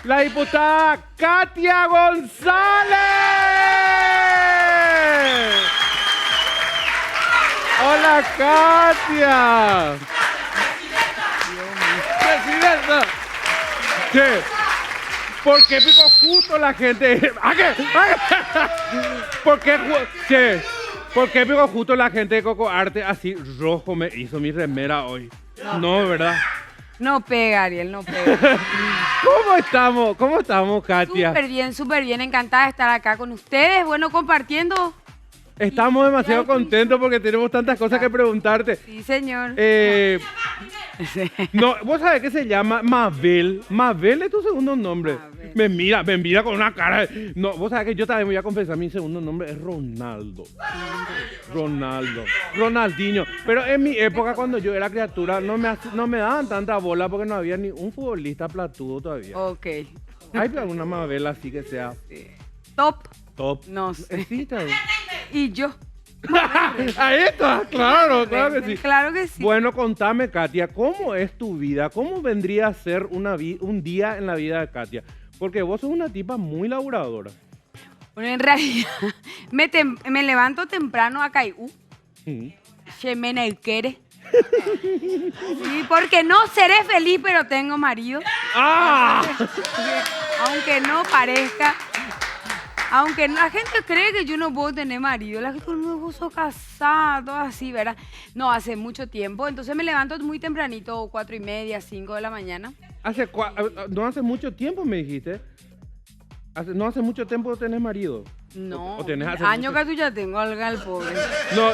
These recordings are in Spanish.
la diputada Katia González. Hola, Katia. Presidenta. ¿Qué? ¿Por qué pico justo la gente? ¿Por qué pico justo la gente de Coco Arte así rojo me hizo mi remera hoy? No, ¿verdad? No pega, Ariel, no pega. ¿Cómo estamos, Katia? Súper bien, encantada de estar acá con ustedes. Bueno, compartiendo. Estamos demasiado contentos porque tenemos tantas cosas que preguntarte. Sí, señor. No, vos sabés que se llama Mabel. Mabel es tu segundo nombre. Mabel. Me mira con una cara. No, vos sabés que yo también voy a confesar, mi segundo nombre es Ronaldo. Ronaldinho. Pero en mi época, cuando yo era criatura, no me daban tanta bola porque no había ni un futbolista platudo todavía. Ok. ¿Hay alguna Mabel así que sea Top. top? No sé. Sí, está bien. Y yo. Ahí está, claro que sí. Claro que sí. Bueno, contame, Katia, ¿cómo es tu vida? ¿Cómo vendría a ser un día en la vida de Katia? Porque vos sos una tipa muy laburadora. Bueno, en realidad, me levanto temprano a Caiyú. Sí. Shemena y Kere. Sí, porque no seré feliz, pero tengo marido. ¡Ah! Aunque no parezca. Aunque la gente cree que yo no puedo tener marido, la gente no vos sos casado, así, ¿verdad? No, hace mucho tiempo, entonces me levanto muy tempranito, 4:30, 5 de la mañana. No hace mucho tiempo me dijiste. No hace mucho tiempo tenés marido. No, ¿O tenés hace años mucho? que tú ya tengo al pobre. No,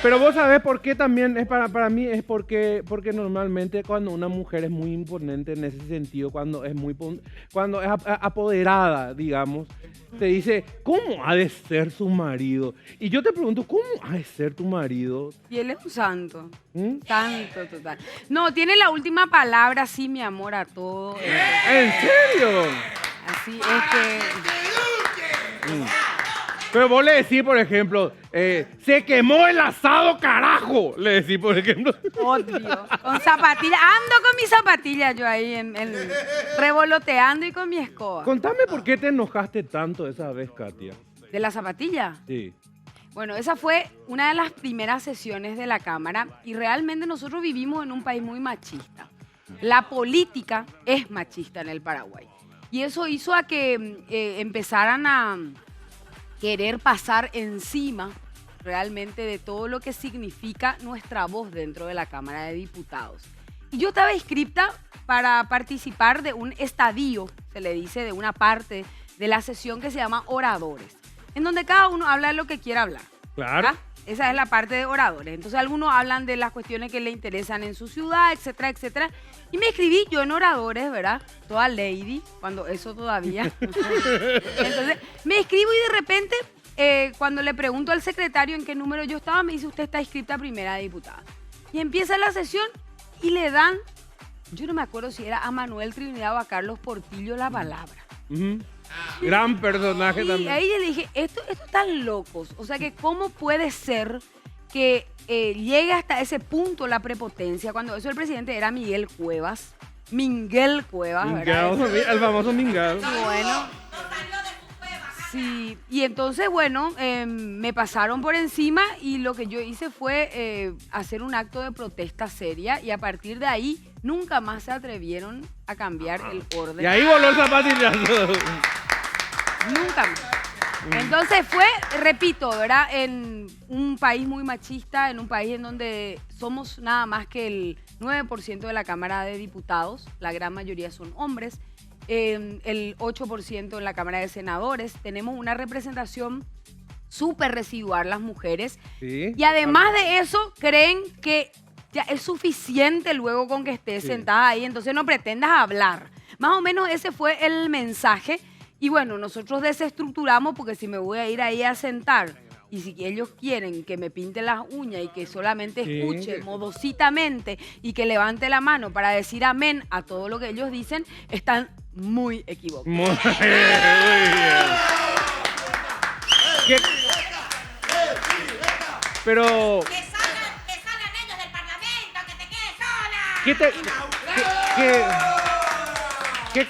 pero vos sabés por qué también es para mí, es porque normalmente cuando una mujer es muy imponente en ese sentido, cuando es apoderada, digamos, te dice, ¿cómo ha de ser su marido? Y yo te pregunto, ¿cómo ha de ser tu marido? Y él es un santo. ¿Mm? Santo total. No, tiene la última palabra, sí, mi amor, a todo. ¿En serio? Así es que... Pero vos le decís, por ejemplo, se quemó el asado, carajo. Le decís, por ejemplo. Odio. Con zapatillas. Ando con mis zapatillas yo ahí revoloteando y con mi escoba. Contame por qué te enojaste tanto esa vez, Katia. ¿De la zapatilla? Sí. Bueno, esa fue una de las primeras sesiones de la Cámara y realmente nosotros vivimos en un país muy machista. La política es machista en el Paraguay. Y eso hizo a que empezaran a querer pasar encima realmente de todo lo que significa nuestra voz dentro de la Cámara de Diputados. Y yo estaba inscripta para participar de un estadio, se le dice, de una parte de la sesión que se llama Oradores, en donde cada uno habla de lo que quiera hablar. Claro. ¿Verdad? Esa es la parte de oradores. Entonces algunos hablan de las cuestiones que le interesan en su ciudad, etcétera, etcétera. Y me escribí yo en oradores, ¿verdad? Toda lady, cuando eso todavía. Entonces me escribo y de repente, cuando le pregunto al secretario en qué número yo estaba, me dice, usted está inscrita a primera diputada. Y empieza la sesión y le dan, yo no me acuerdo si era a Manuel Trinidad o a Carlos Portillo la palabra. Gran personaje Y también. ahí le dije, esto están locos. O sea que cómo puede ser que llegue hasta ese punto la prepotencia, cuando eso el presidente era Miguel Cuevas, ¿verdad? El famoso Mingao. Bueno, sí, y entonces, bueno, me pasaron por encima y lo que yo hice fue hacer un acto de protesta seria y a partir de ahí nunca más se atrevieron a cambiar el orden. Y ahí voló el zapatillazo. Nunca más. Entonces fue, repito, ¿verdad? En un país muy machista, en un país en donde somos nada más que el 9% de la Cámara de Diputados, la gran mayoría son hombres, el 8% en la Cámara de Senadores, tenemos una representación súper residual las mujeres. Sí. Y además de eso, creen que ya es suficiente luego con que estés sentada ahí, entonces no pretendas hablar. Más o menos ese fue el mensaje. Y bueno, nosotros desestructuramos porque si me voy a ir ahí a sentar y si ellos quieren que me pinte las uñas y que solamente escuche modositamente y que levante la mano para decir amén a todo lo que ellos dicen, están muy equivocados. Muy bien. Pero... Que salgan ellos del Parlamento, que te quedes sola. ¿Qué ¿Qué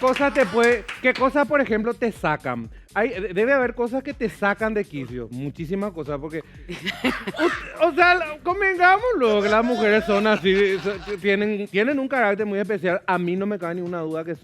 cosas, por ejemplo, te sacan? Debe haber cosas que te sacan de quicio, muchísimas cosas, porque, o sea, convengámoslo, que las mujeres son así, tienen un carácter muy especial. A mí no me cabe ninguna duda que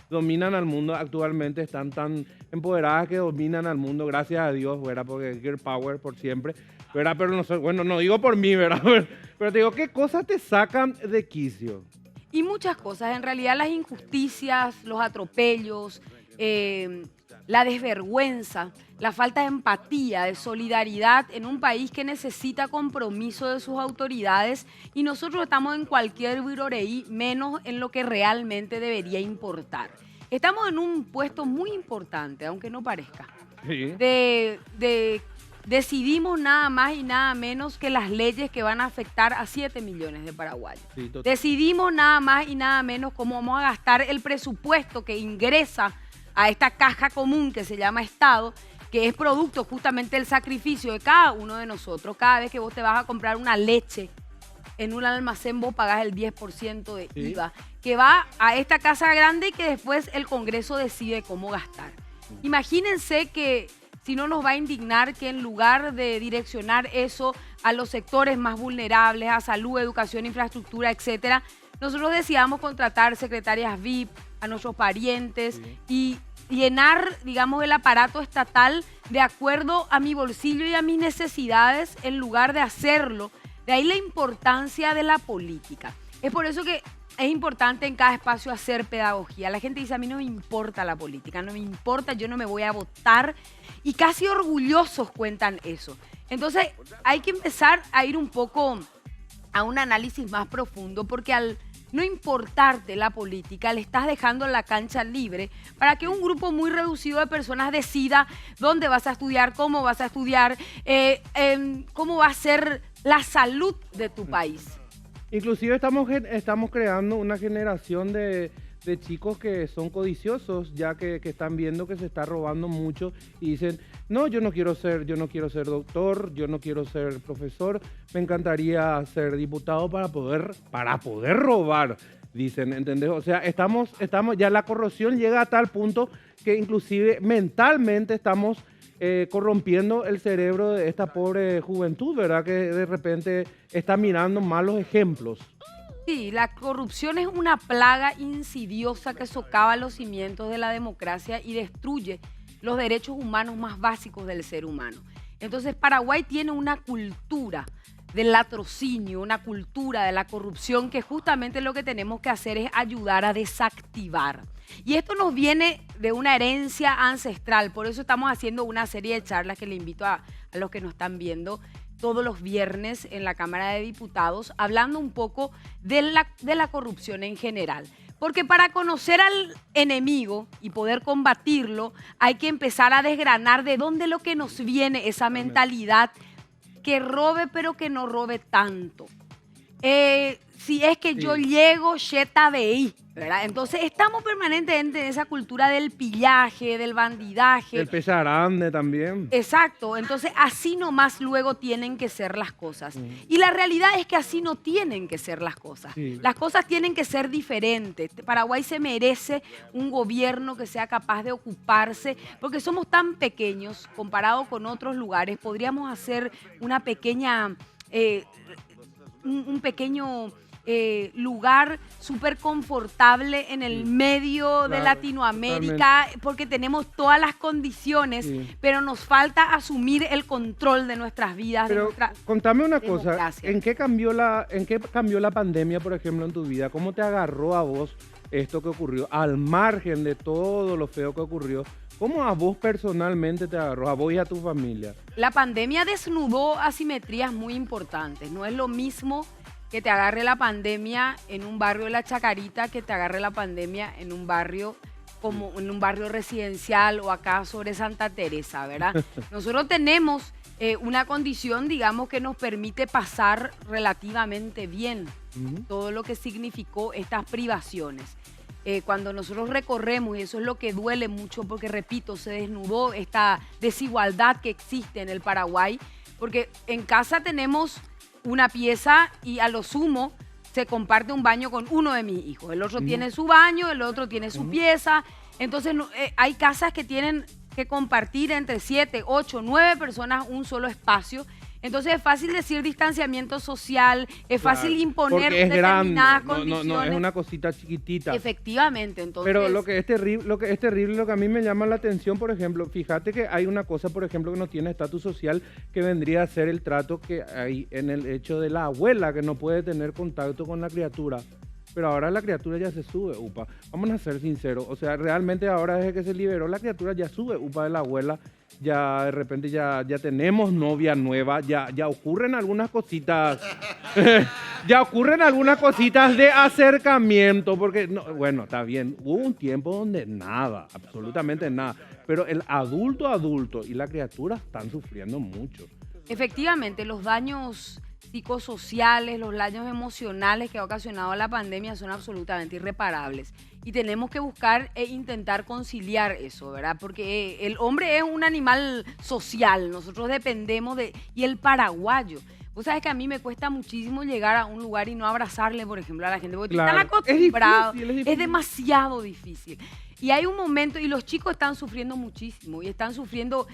dominan al mundo actualmente, están tan empoderadas que dominan al mundo, gracias a Dios, ¿verdad? Porque Girl Power por siempre, ¿verdad? Pero no sé, bueno, no digo por mí, ¿verdad? Pero te digo, ¿qué cosas te sacan de quicio? Y muchas cosas, en realidad las injusticias, los atropellos, la desvergüenza, la falta de empatía, de solidaridad en un país que necesita compromiso de sus autoridades y nosotros estamos en cualquier viroreí menos en lo que realmente debería importar. Estamos en un puesto muy importante, aunque no parezca, Sí. decidimos nada más y nada menos que las leyes que van a afectar a 7 millones de paraguayos. Sí, total. Decidimos nada más y nada menos cómo vamos a gastar el presupuesto que ingresa a esta caja común que se llama Estado, que es producto justamente del sacrificio de cada uno de nosotros. Cada vez que vos te vas a comprar una leche en un almacén, vos pagás el 10% de IVA, que va a esta casa grande y que después el Congreso decide cómo gastar. Imagínense que si no nos va a indignar que en lugar de direccionar eso a los sectores más vulnerables, a salud, educación, infraestructura, etcétera, nosotros decidamos contratar secretarias VIP a nuestros parientes y llenar, digamos, el aparato estatal de acuerdo a mi bolsillo y a mis necesidades en lugar de hacerlo. De ahí la importancia de la política. Es por eso que es importante en cada espacio hacer pedagogía. La gente dice, a mí no me importa la política, no me importa, yo no me voy a votar. Y casi orgullosos cuentan eso. Entonces hay que empezar a ir un poco a un análisis más profundo, porque al no importarte la política, le estás dejando la cancha libre para que un grupo muy reducido de personas decida dónde vas a estudiar, cómo vas a estudiar, cómo va a ser la salud de tu país. Inclusive estamos creando una generación de chicos que son codiciosos, ya que están viendo que se está robando mucho y dicen, no, yo no quiero ser doctor, yo no quiero ser profesor, me encantaría ser diputado para poder robar, dicen, ¿entendés? O sea, ya la corrupción llega a tal punto que inclusive mentalmente estamos corrompiendo el cerebro de esta pobre juventud, ¿verdad? Que de repente está mirando malos ejemplos. Sí, la corrupción es una plaga insidiosa que socava los cimientos de la democracia y destruye los derechos humanos más básicos del ser humano. Entonces, Paraguay tiene una cultura del latrocinio, una cultura de la corrupción que justamente lo que tenemos que hacer es ayudar a desactivar. Y esto nos viene de una herencia ancestral, por eso estamos haciendo una serie de charlas que le invito a los que nos están viendo todos los viernes en la Cámara de Diputados, hablando un poco de la corrupción en general. Porque para conocer al enemigo y poder combatirlo, hay que empezar a desgranar de dónde lo que nos viene esa mentalidad que robe, pero que no robe tanto. Si es que yo llego, cheta veí, ¿verdad? Entonces estamos permanentemente en esa cultura del pillaje, del bandidaje. El pesarande también. Exacto, entonces así nomás luego tienen que ser las cosas. Y la realidad es que así no tienen que ser las cosas. Sí. Las cosas tienen que ser diferentes. Paraguay se merece un gobierno que sea capaz de ocuparse, porque somos tan pequeños comparado con otros lugares. Podríamos hacer una pequeña, un pequeño lugar súper confortable en el medio de Latinoamérica, porque tenemos todas las condiciones, pero nos falta asumir el control de nuestras vidas. Pero de nuestra contame una democracia. cosa, ¿en qué cambió la pandemia, por ejemplo, en tu vida? ¿Cómo te agarró a vos esto que ocurrió? Al margen de todo lo feo que ocurrió, ¿cómo a vos personalmente te agarró, a vos y a tu familia? La pandemia desnudó asimetrías muy importantes. No es lo mismo que te agarre la pandemia en un barrio de La Chacarita que te agarre la pandemia en un barrio como en un barrio residencial o acá sobre Santa Teresa, ¿verdad? Nosotros tenemos una condición, digamos, que nos permite pasar relativamente bien todo lo que significó estas privaciones. Cuando nosotros recorremos, y eso es lo que duele mucho porque, repito, se desnudó esta desigualdad que existe en el Paraguay, porque en casa tenemos una pieza y a lo sumo se comparte un baño con uno de mis hijos. El otro tiene su baño, el otro tiene su pieza. Entonces hay casas que tienen que compartir entre 7, 8, 9 personas un solo espacio. Entonces es fácil decir distanciamiento social, es fácil imponer porque es determinadas grande, condiciones. no es una cosita chiquitita. Efectivamente, entonces. Pero lo que es terrible, lo que a mí me llama la atención, por ejemplo, fíjate que hay una cosa, por ejemplo, que no tiene estatus social, que vendría a ser el trato que hay en el hecho de la abuela, que no puede tener contacto con la criatura. Pero ahora la criatura ya se sube, upa. Vamos a ser sinceros. O sea, realmente ahora desde que se liberó la criatura ya sube, upa, de la abuela. Ya de repente ya tenemos novia nueva. Ya ocurren algunas cositas. Ya ocurren algunas cositas de acercamiento. Porque, no, bueno, está bien. Hubo un tiempo donde nada, absolutamente nada. Pero el adulto y la criatura están sufriendo mucho. Efectivamente, los daños psicosociales, los daños emocionales que ha ocasionado la pandemia son absolutamente irreparables. Y tenemos que buscar e intentar conciliar eso, ¿verdad? Porque el hombre es un animal social, nosotros dependemos de... Y el paraguayo, vos sabés que a mí me cuesta muchísimo llegar a un lugar y no abrazarle, por ejemplo, a la gente, porque Claro, están acostumbrados, es difícil. es demasiado difícil. Y hay un momento, y los chicos están sufriendo muchísimo, y están sufriendo,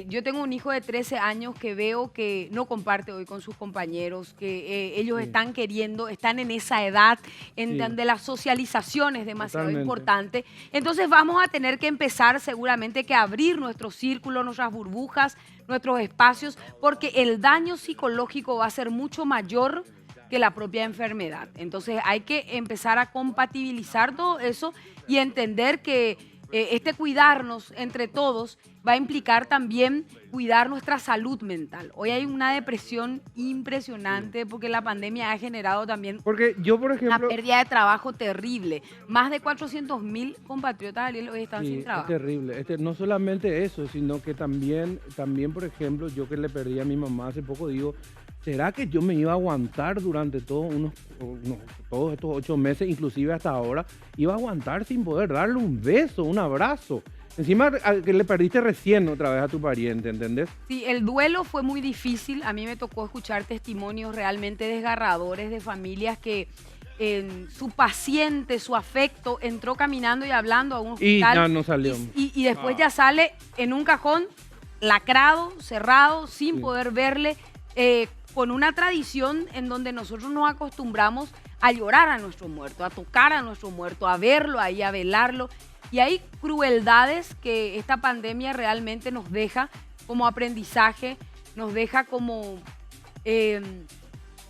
yo tengo un hijo de 13 años que veo que no comparte hoy con sus compañeros, que ellos están queriendo, están en esa edad en donde la socialización es demasiado importante. Entonces vamos a tener que empezar seguramente que abrir nuestro círculo, nuestras burbujas, nuestros espacios, porque el daño psicológico va a ser mucho mayor que la propia enfermedad. Entonces hay que empezar a compatibilizar todo eso y entender que este cuidarnos entre todos va a implicar también cuidar nuestra salud mental. Hoy hay una depresión impresionante porque la pandemia ha generado también Porque yo, por ejemplo... una pérdida de trabajo terrible. Más de 400.000 compatriotas, Ariel, hoy están sin trabajo. Es terrible. No solamente eso, sino que también, por ejemplo, yo que le perdí a mi mamá hace poco, digo, ¿será que yo me iba a aguantar durante todos estos 8 meses, inclusive hasta ahora? Iba a aguantar sin poder darle un beso, un abrazo. Encima que le perdiste recién otra vez a tu pariente, ¿entendés? Sí, el duelo fue muy difícil. A mí me tocó escuchar testimonios realmente desgarradores de familias que su paciente, su afecto, entró caminando y hablando a un hospital. Y ya no salió. Y después ya sale en un cajón lacrado, cerrado, sin poder verle, con una tradición en donde nosotros nos acostumbramos a llorar a nuestro muerto, a tocar a nuestro muerto, a verlo ahí, a velarlo. Y hay crueldades que esta pandemia realmente nos deja como aprendizaje, nos deja como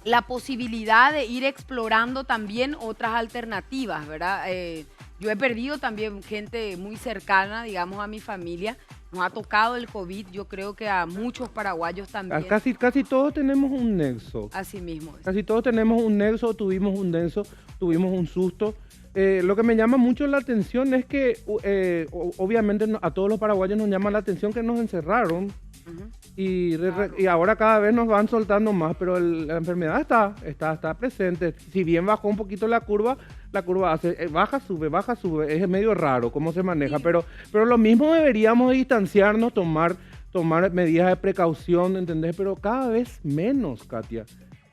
la posibilidad de ir explorando también otras alternativas, ¿verdad? Yo he perdido también gente muy cercana, digamos, a mi familia. Nos ha tocado el COVID, yo creo que a muchos paraguayos también. Casi todos tenemos un nexo. Así mismo es. Casi todos tenemos un nexo, tuvimos un susto. Lo que me llama mucho la atención es que obviamente a todos los paraguayos nos llama la atención que nos encerraron. Y ahora cada vez nos van soltando más, pero la enfermedad está presente. Si bien bajó un poquito la curva hace, baja, sube. Es medio raro cómo se maneja, Sí. pero lo mismo deberíamos distanciarnos, tomar medidas de precaución, ¿entendés? Pero cada vez menos, Katia.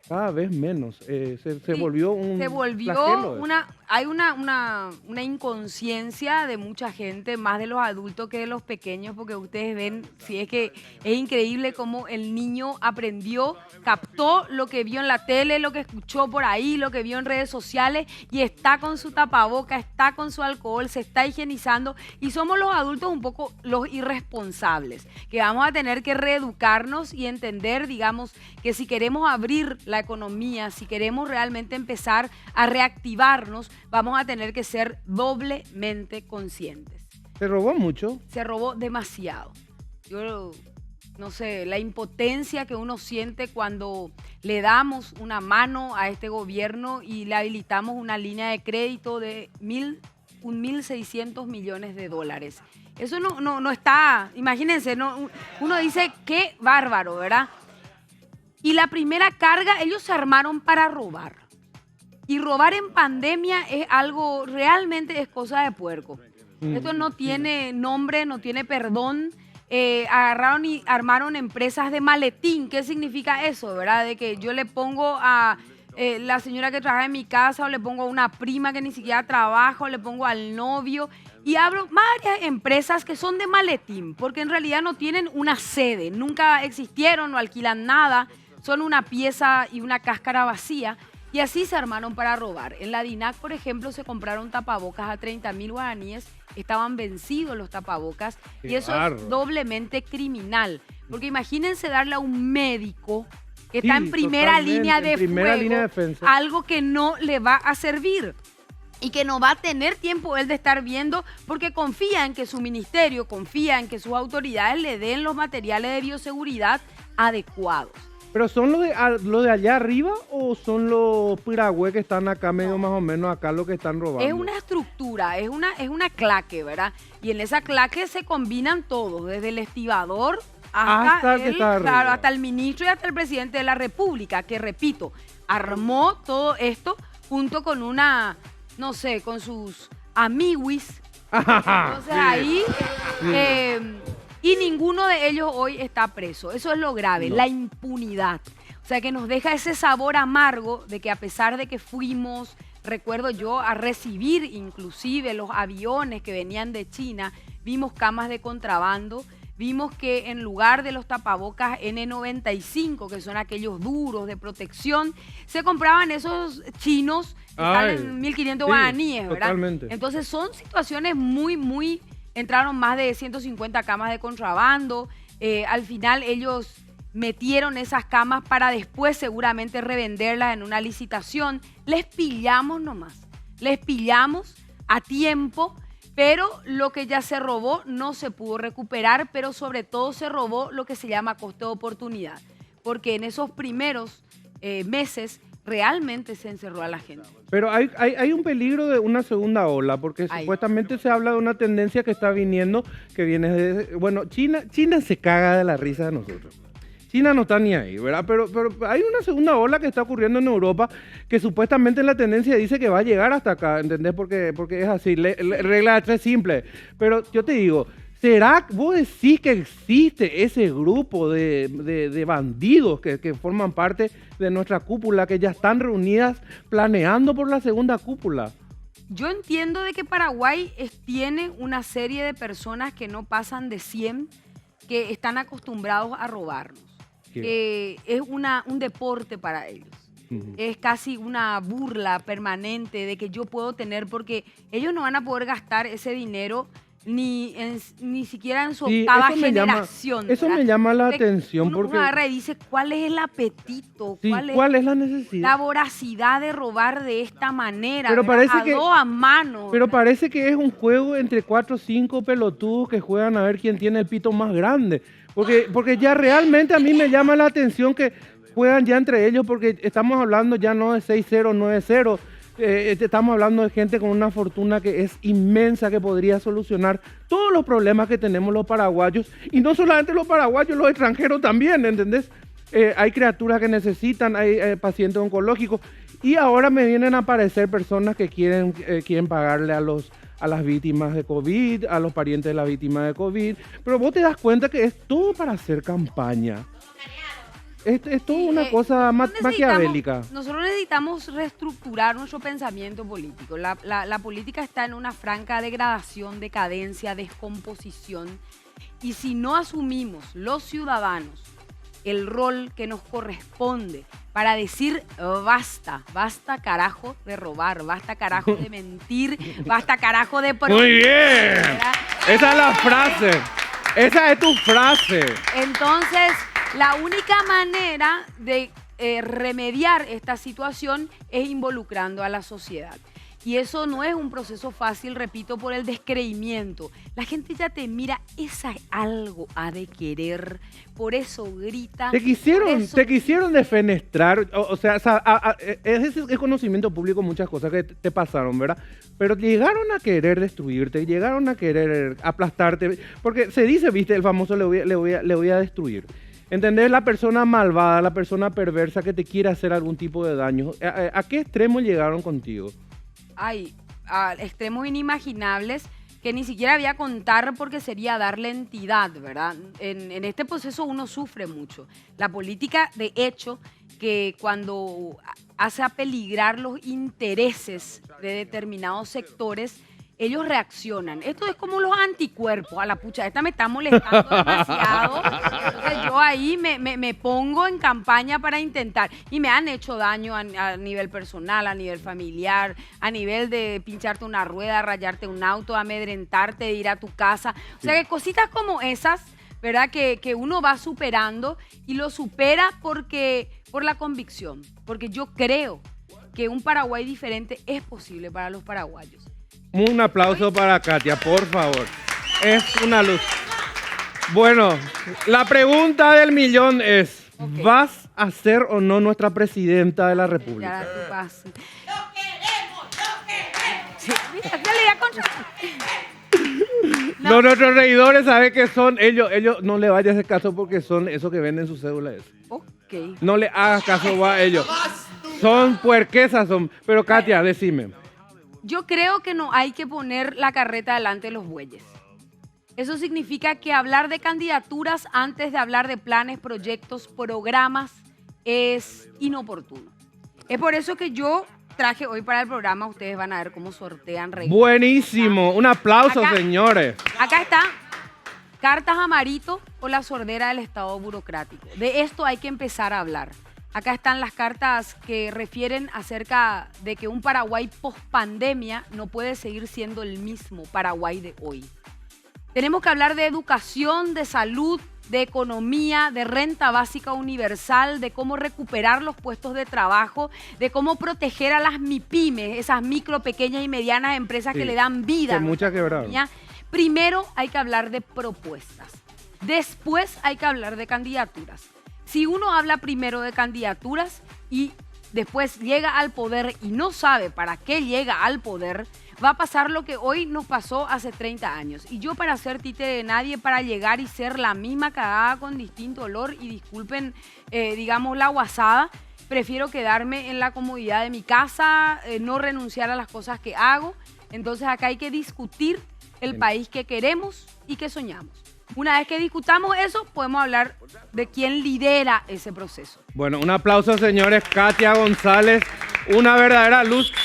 Cada vez menos. Se volvió un flagelo. Hay una inconsciencia de mucha gente, más de los adultos que de los pequeños, porque ustedes ven, sí, es que es increíble cómo el niño aprendió, captó lo que vio en la tele, lo que escuchó por ahí, lo que vio en redes sociales, y está con su tapaboca, está con su alcohol, se está higienizando, y somos los adultos un poco los irresponsables, que vamos a tener que reeducarnos y entender, digamos, que si queremos abrir la economía, si queremos realmente empezar a reactivarnos, vamos a tener que ser doblemente conscientes. ¿Se robó mucho? Se robó demasiado. Yo no sé, la impotencia que uno siente cuando le damos una mano a este gobierno y le habilitamos una línea de crédito de 1.600 millones de dólares. Eso no está, imagínense, uno dice, qué bárbaro, ¿verdad? Y la primera carga, ellos se armaron para robar. Y robar en pandemia es algo, realmente es cosa de puerco. Esto no tiene nombre, no tiene perdón. Agarraron y armaron empresas de maletín. ¿Qué significa eso, verdad? De que yo le pongo a la señora que trabaja en mi casa, o le pongo a una prima que ni siquiera trabaja, o le pongo al novio. Y abro varias empresas que son de maletín, porque en realidad no tienen una sede, nunca existieron, no alquilan nada, son una pieza y una cáscara vacía. Y así se armaron para robar. En la DINAC, por ejemplo, se compraron tapabocas a 30.000 guaraníes, estaban vencidos los tapabocas, y eso es doblemente criminal. Porque imagínense darle a un médico que está en primera línea de fuego algo que no le va a servir y que no va a tener tiempo él de estar viendo, porque confía en que su ministerio, confía en que sus autoridades le den los materiales de bioseguridad adecuados. ¿Pero son los de allá arriba o son los piragües que están acá medio más o menos acá los que están robando? Es una estructura, es una claque, ¿verdad? Y en esa claque se combinan todos, desde el estibador hasta el ministro y hasta el presidente de la República, que repito, armó todo esto junto con una, no sé, con sus amiguis. Entonces ahí, y ninguno de ellos hoy está preso. Eso es lo grave, la impunidad. O sea, que nos deja ese sabor amargo de que a pesar de que fuimos, recuerdo yo, a recibir inclusive los aviones que venían de China, vimos camas de contrabando, vimos que en lugar de los tapabocas N95, que son aquellos duros de protección, se compraban esos chinos que están en 1.500 guaraníes, ¿verdad? Totalmente. Entonces son situaciones muy... Entraron más de 150 camas de contrabando. Al final ellos metieron esas camas para después seguramente revenderlas en una licitación. Les pillamos nomás. Les pillamos a tiempo. Pero lo que ya se robó no se pudo recuperar, pero sobre todo se robó lo que se llama coste de oportunidad, porque en esos primeros meses realmente se encerró a la gente. Pero hay un peligro de una segunda ola, porque supuestamente se habla de una tendencia que está viniendo, que viene de... Bueno, China se caga de la risa de nosotros. China no está ni ahí, ¿verdad? Pero hay una segunda ola que está ocurriendo en Europa que supuestamente la tendencia dice que va a llegar hasta acá, ¿entendés? Porque es así, regla de tres simple. Pero yo te digo, ¿será que vos decís que existe ese grupo de bandidos que forman parte de nuestra cúpula, que ya están reunidas planeando por la segunda cúpula? Yo entiendo de que Paraguay tiene una serie de personas que no pasan de 100 que están acostumbrados a robarnos. Es un deporte para ellos. Es casi una burla permanente de que yo puedo tener, porque ellos no van a poder gastar ese dinero ni siquiera en su octava generación. Eso me llama la atención. Uno agarra y dice, ¿cuál es el apetito? ¿Cuál es la necesidad? La voracidad de robar de esta manera, pero parece que, a mano. Pero parece que es un juego entre 4 o 5 pelotudos que juegan a ver quién tiene el pito más grande. Porque ya realmente a mí me llama la atención que juegan ya entre ellos, porque estamos hablando ya no de 6-0, 9-0. Estamos hablando de gente con una fortuna que es inmensa, que podría solucionar todos los problemas que tenemos los paraguayos. Y no solamente los paraguayos, los extranjeros también, ¿entendés? Hay criaturas que necesitan, hay pacientes oncológicos. Y ahora me vienen a aparecer personas que quieren pagarle a las víctimas de COVID, a los parientes de las víctimas de COVID. Pero vos te das cuenta que es todo para hacer campaña. Es toda una cosa maquiavélica. Nosotros necesitamos reestructurar nuestro pensamiento político. La política está en una franca degradación, decadencia, descomposición. Y si no asumimos los ciudadanos el rol que nos corresponde para decir basta carajo de robar, basta carajo de mentir, basta carajo de... Muy bien, esa es la frase, esa es tu frase. Entonces, la única manera de remediar esta situación es involucrando a la sociedad. Y eso no es un proceso fácil, repito, por el descreimiento. La gente ya te mira, esa algo ha de querer, por eso grita. Te quisieron defenestrar, o sea, es conocimiento público muchas cosas que te pasaron, ¿verdad? Pero llegaron a querer destruirte, llegaron a querer aplastarte, porque se dice, viste, el famoso le voy a destruir. ¿Entendés? La persona malvada, la persona perversa que te quiere hacer algún tipo de daño. ¿A qué extremo llegaron contigo? Ay, a extremos inimaginables que ni siquiera voy a contar porque sería darle entidad, ¿verdad? En este proceso uno sufre mucho. La política, de hecho, que cuando hace a peligrar los intereses de determinados sectores, ellos reaccionan. Esto es como los anticuerpos. A la pucha, esta me está molestando demasiado. Entonces yo ahí me pongo en campaña para intentar. Y me han hecho daño a nivel personal, a nivel familiar, a nivel de pincharte una rueda, rayarte un auto, amedrentarte, ir a tu casa. O sea, que cositas como esas, ¿verdad? Que uno va superando y lo supera por la convicción. Porque yo creo que un Paraguay diferente es posible para los paraguayos. Un aplauso para Katia, por favor. Es una luz. Bueno, la pregunta del millón es, ¿vas a ser o no nuestra presidenta de la República? Ya, tu paz. ¡Lo queremos! ¡Lo queremos! Sí, mira, ya le da contra. Los nuestros reidores saben que son ellos no le vayas a hacer caso porque son esos que venden sus cédulas. Ok. No le hagas caso a ellos. Son puerquesas, son. Pero Katia, decime. Yo creo que no hay que poner la carreta delante de los bueyes. Eso significa que hablar de candidaturas antes de hablar de planes, proyectos, programas es inoportuno. Es por eso que yo traje hoy para el programa, ustedes van a ver cómo sortean regalos. Buenísimo. Un aplauso, Acá. señores. Acá está, cartas amarito o la sordera del Estado burocrático. De esto hay que empezar a hablar. Acá están las cartas que refieren acerca de que un Paraguay post-pandemia no puede seguir siendo el mismo Paraguay de hoy. Tenemos que hablar de educación, de salud, de economía, de renta básica universal, de cómo recuperar los puestos de trabajo, de cómo proteger a las MIPYMES, esas micro, pequeñas y medianas empresas que le dan vida. Que muchas quebraron. Primero hay que hablar de propuestas. Después hay que hablar de candidaturas. Si uno habla primero de candidaturas y después llega al poder y no sabe para qué llega al poder, va a pasar lo que hoy nos pasó hace 30 años. Y yo para ser títere de nadie, para llegar y ser la misma cagada con distinto olor, y disculpen, digamos, la guasada, prefiero quedarme en la comodidad de mi casa, no renunciar a las cosas que hago. Entonces acá hay que discutir el país que queremos y que soñamos. Una vez que discutamos eso, podemos hablar de quién lidera ese proceso. Bueno, un aplauso, señores. Katia González, una verdadera luz.